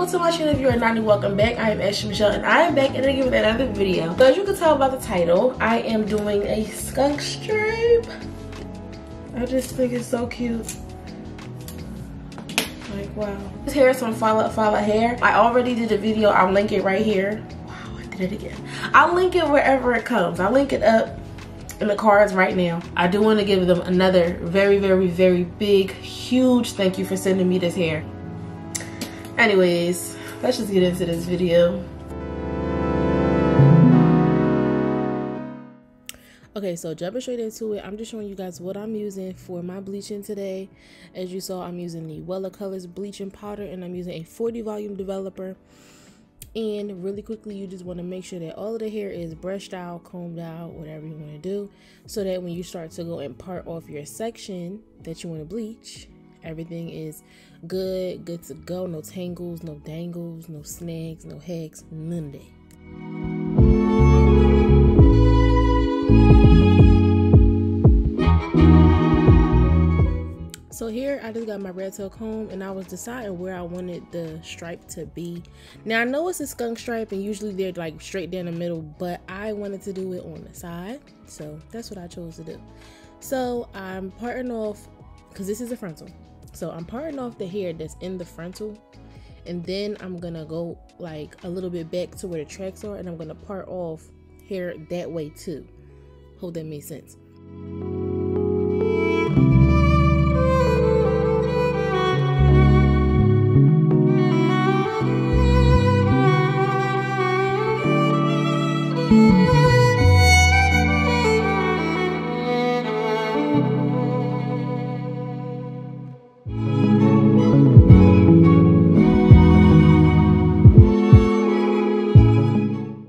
Welcome to my channel. If you are not new, welcome back. I am Ashley Michelle and I am back and again with another video. So as you can tell by the title, I am doing a skunk stripe. I just think it's so cute. Like, wow. This hair is from FalaFala hair. I already did a video. I'll link it right here. Wow, I did it again. I'll link it wherever it comes. I'll link it up in the cards right now. I do want to give them another very, very, very big, huge thank you for sending me this hair. Anyways, let's just get into this video. Okay, so jumping straight into it, I'm just showing you guys what I'm using for my bleaching today. As you saw, I'm using the Wella Colors bleaching powder and I'm using a 40 volume developer. And really quickly, you just want to make sure that all of the hair is brushed out, combed out, whatever you want to do, so that when you start to go and part off your section that you want to bleach, everything is good to go. No tangles, no dangles, no snags, no hacks, none of that. So here I just got my red tail comb and I was deciding where I wanted the stripe to be. Now I know it's a skunk stripe and usually they're like straight down the middle, but I wanted to do it on the side, so that's what I chose to do. So I'm parting off, because this is a frontal, so I'm parting off the hair that's in the frontal, and then I'm gonna go like a little bit back to where the tracks are and I'm gonna part off hair that way too. Hope that makes sense.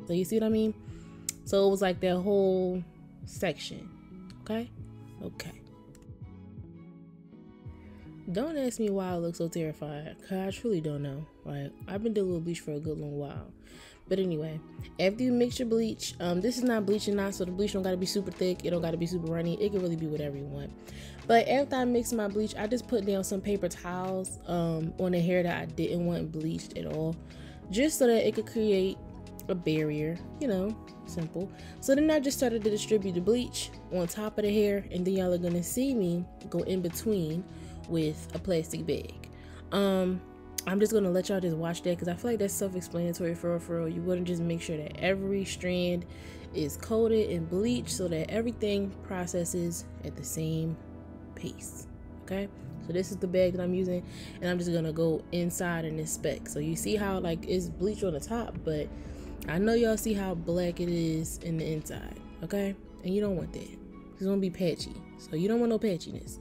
You see what I mean? So it was like that whole section. Okay. Don't ask me why I look so terrified, because I truly don't know. Like, I've been dealing with bleach for a good long while. But anyway, after you mix your bleach, this is not bleaching now, so the bleach don't gotta be super thick, it don't gotta be super runny, it can really be whatever you want. But after I mix my bleach, I just put down some paper towels on the hair that I didn't want bleached at all, just so that it could create a barrier, you know, simple. So then I just started to distribute the bleach on top of the hair, and then y'all are gonna see me go in between with a plastic bag. I'm just gonna let y'all just watch that because I feel like that's self-explanatory for real. You want to just make sure that every strand is coated in bleach so that everything processes at the same pace. Okay, so this is the bag that I'm using, and I'm just gonna go inside and inspect. So you see how like it's bleach on the top, but I know y'all see how black it is in the inside, okay? And you don't want that. It's gonna be patchy, so you don't want no patchiness.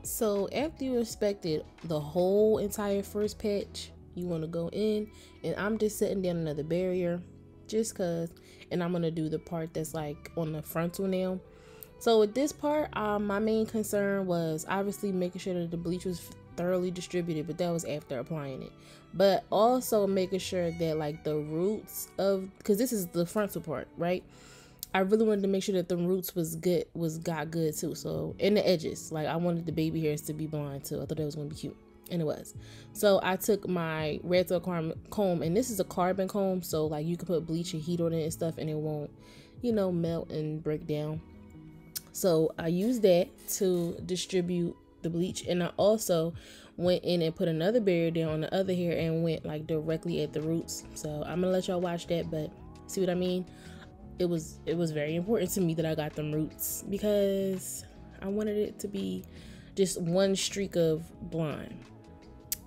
So after you inspected the whole entire first patch, you want to go in, and I'm just setting down another barrier just cause, and I'm gonna do the part that's like on the frontal now. So with this part, my main concern was obviously making sure that the bleach was thoroughly distributed, but that was after applying it. But also making sure that like the roots of, because this is the frontal part, right? I really wanted to make sure that the roots got good too. So in the edges, like I wanted the baby hairs to be blonde too. I thought that was gonna be cute, and it was. So I took my red tail comb, and this is a carbon comb, so like you can put bleach and heat on it and stuff, and it won't, you know, melt and break down. So I used that to distribute the bleach, and I also went in and put another barrier down on the other hair and went like directly at the roots. So I'm gonna let y'all watch that, but see what I mean? It was very important to me that I got them roots because I wanted it to be just one streak of blonde.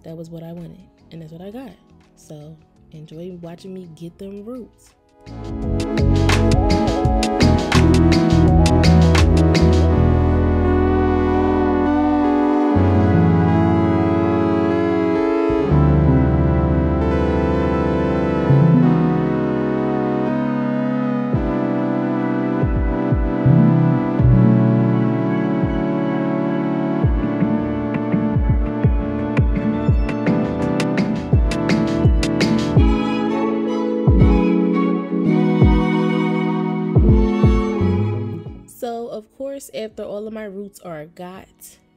That was what I wanted, and that's what I got. So enjoy watching me get them roots. course, after all of my roots are got,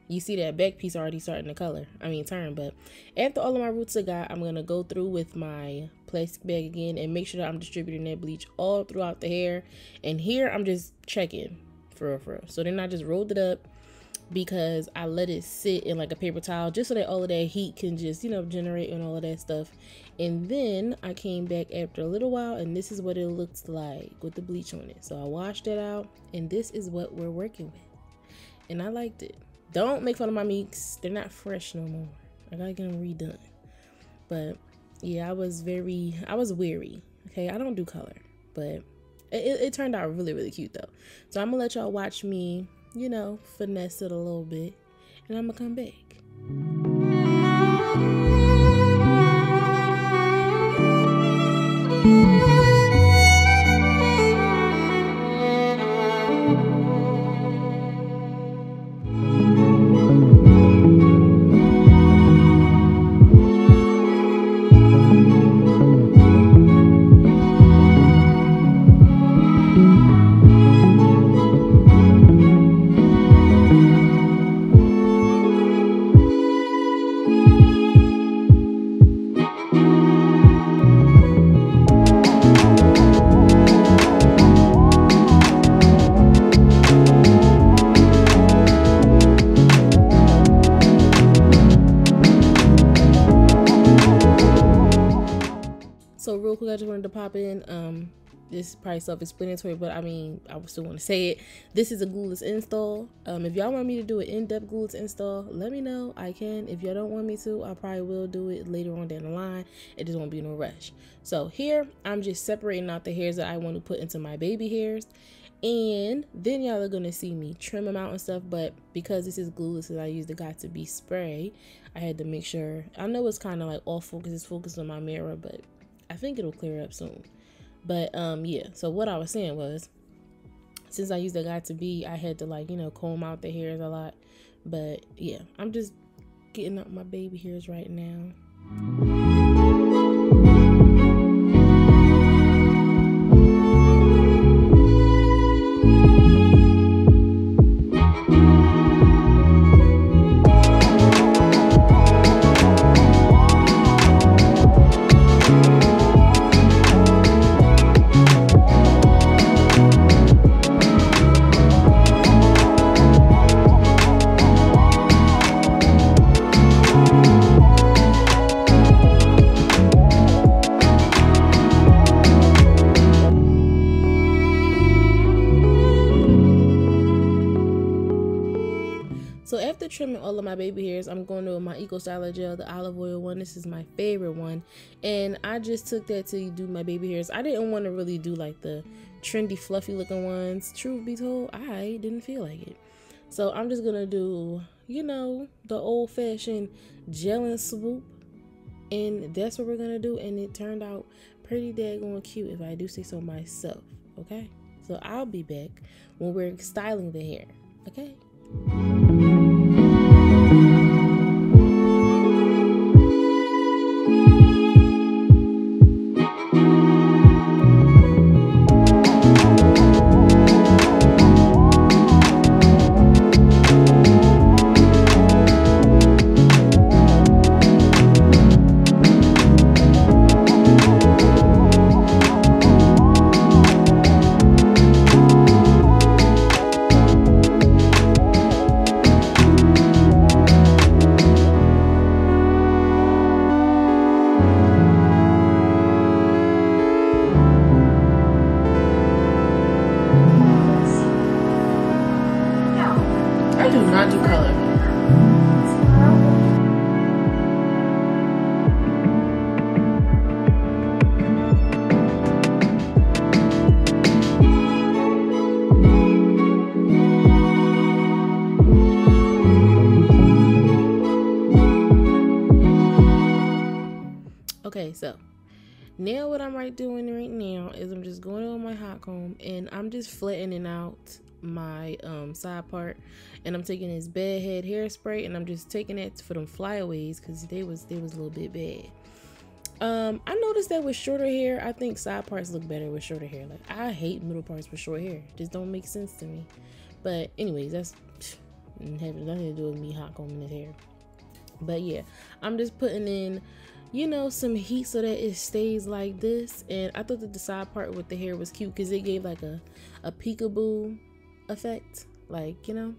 you see that back piece already starting to turn, but after all of my roots are got, I'm going to go through with my plastic bag again and make sure that I'm distributing that bleach all throughout the hair. And here I'm just checking for real. So then I just rolled it up because I let it sit in like a paper towel just so that all of that heat can just, you know, generate and all of that stuff. And then I came back after a little while and this is what it looks like with the bleach on it. So I washed it out and this is what we're working with. And I liked it. Don't make fun of my meeks. They're not fresh no more. I gotta get them redone. But yeah, I was weary. Okay, I don't do color, but it turned out really cute though. So I'm gonna let y'all watch me, you know, finesse it a little bit, and I'm gonna come back. So real quick, I just wanted to pop in, this is probably self-explanatory, but I mean, I still want to say it. This is a glueless install. If y'all want me to do an in-depth glueless install, let me know. I can. If y'all don't want me to, I probably will do it later on down the line. It just won't be no rush. So here, I'm just separating out the hairs that I want to put into my baby hairs. And then y'all are going to see me trim them out and stuff. But because this is glueless and I use the Got To Be spray, I had to make sure. I know it's kind of like off focus. It's focused on my mirror, but I think it'll clear up soon. But yeah, so what I was saying was, since I used the Got To Be, I had to, like, you know, comb out the hairs a lot. But yeah, I'm just getting up my baby hairs right now. So after trimming all of my baby hairs, I'm going to my Eco Styler gel, the olive oil one. This is my favorite one. And I just took that to do my baby hairs. I didn't want to really do like the trendy, fluffy looking ones. Truth be told, I didn't feel like it. So I'm just going to do, you know, the old fashioned gel and swoop. And that's what we're going to do. And it turned out pretty daggone cute, if I do say so myself. Okay. So I'll be back when we're styling the hair. Okay. I do not do color. Okay, so now what I'm doing right now is I'm just going on my hot comb and I'm just flattening out my side part, and I'm taking this bad head hairspray and I'm just taking it for them flyaways because they was a little bit bad. I noticed that with shorter hair, I think side parts look better with shorter hair. Like, I hate middle parts with short hair. It just don't make sense to me. But anyways, that's having nothing to do with me hot combing his hair. But yeah, I'm just putting in, you know, some heat so that it stays like this. And I thought that the side part with the hair was cute because it gave like a peekaboo effect, like, you know.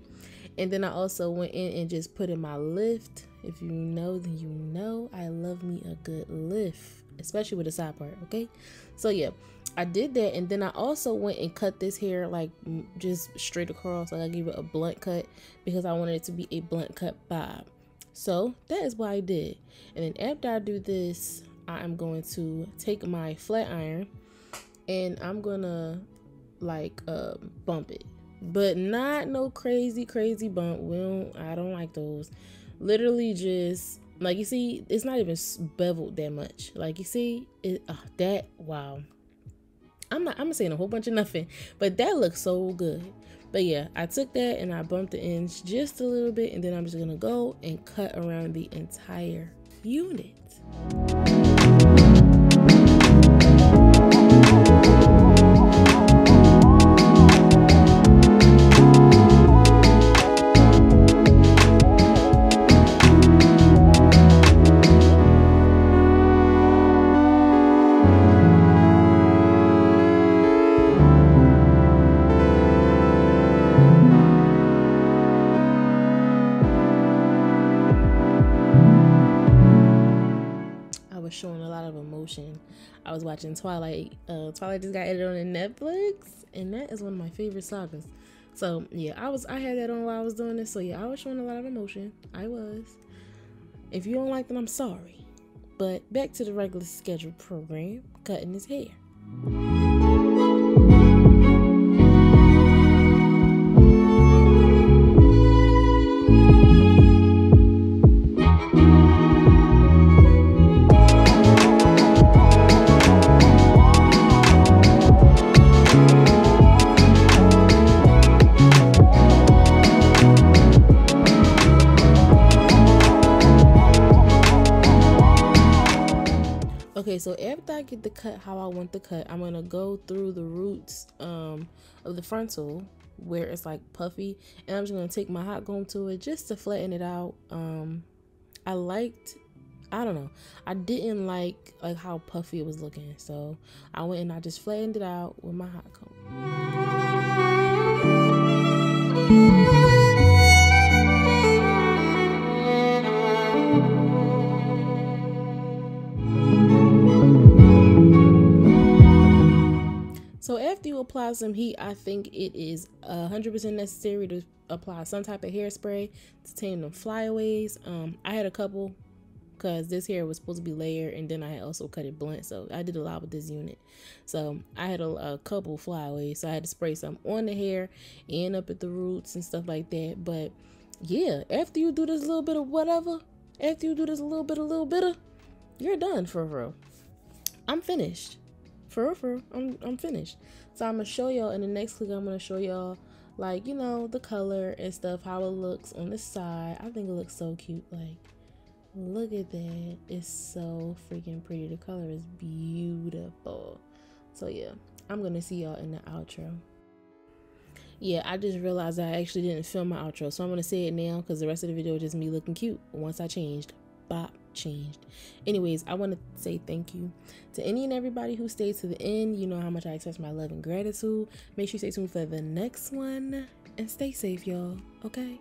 And then I also went in and just put in my lift. If you know, then you know I love me a good lift, especially with the side part, okay? So yeah, I did that. And then I also went and cut this hair like just straight across. Like I gave it a blunt cut because I wanted it to be a blunt cut bob. So that is what I did. And then after I do this, I am going to take my flat iron and I'm gonna like bump it, but not no crazy bump. I don't like those. Literally just like, you see, it's not even beveled that much. Like you see it, that, wow. I'm saying a whole bunch of nothing, but that looks so good. But yeah, I took that and I bumped the ends just a little bit, and then I'm just gonna go and cut around the entire unit. Showing a lot of emotion. I was watching Twilight. Twilight just got edited on Netflix, and that is one of my favorite sagas. So yeah, I had that on while I was doing this. So yeah, I was showing a lot of emotion. I was. If you don't like that, I'm sorry. But back to the regular scheduled program, cutting his hair. Okay, so after I get the cut how I want the cut, I'm gonna go through the roots of the frontal where it's like puffy, and I'm just gonna take my hot comb to it just to flatten it out. I don't know, I didn't like how puffy it was looking, so I went and I just flattened it out with my hot comb. So after you apply some heat, I think it is 100% necessary to apply some type of hairspray to tame them flyaways. I had a couple because this hair was supposed to be layered, and then I had also cut it blunt, so I did a lot with this unit. So I had a couple flyaways, so I had to spray some on the hair and up at the roots and stuff like that. But yeah, after you do this little bit of whatever, after you do this little bit of, you're done for real. I'm finished. For real, I'm finished. So I'm gonna show y'all in the next clip. I'm gonna show y'all, like, you know, the color and stuff, how it looks on the side. I think it looks so cute. Like, look at that. It's so freaking pretty. The color is beautiful. So yeah, I'm gonna see y'all in the outro. Yeah, I just realized I actually didn't film my outro, so I'm gonna say it now because the rest of the video is just me looking cute. Once I changed, bop, changed. Anyways, I want to say thank you to any and everybody who stayed to the end. You know how much I express my love and gratitude. Make sure you stay tuned for the next one, and stay safe, y'all. Okay.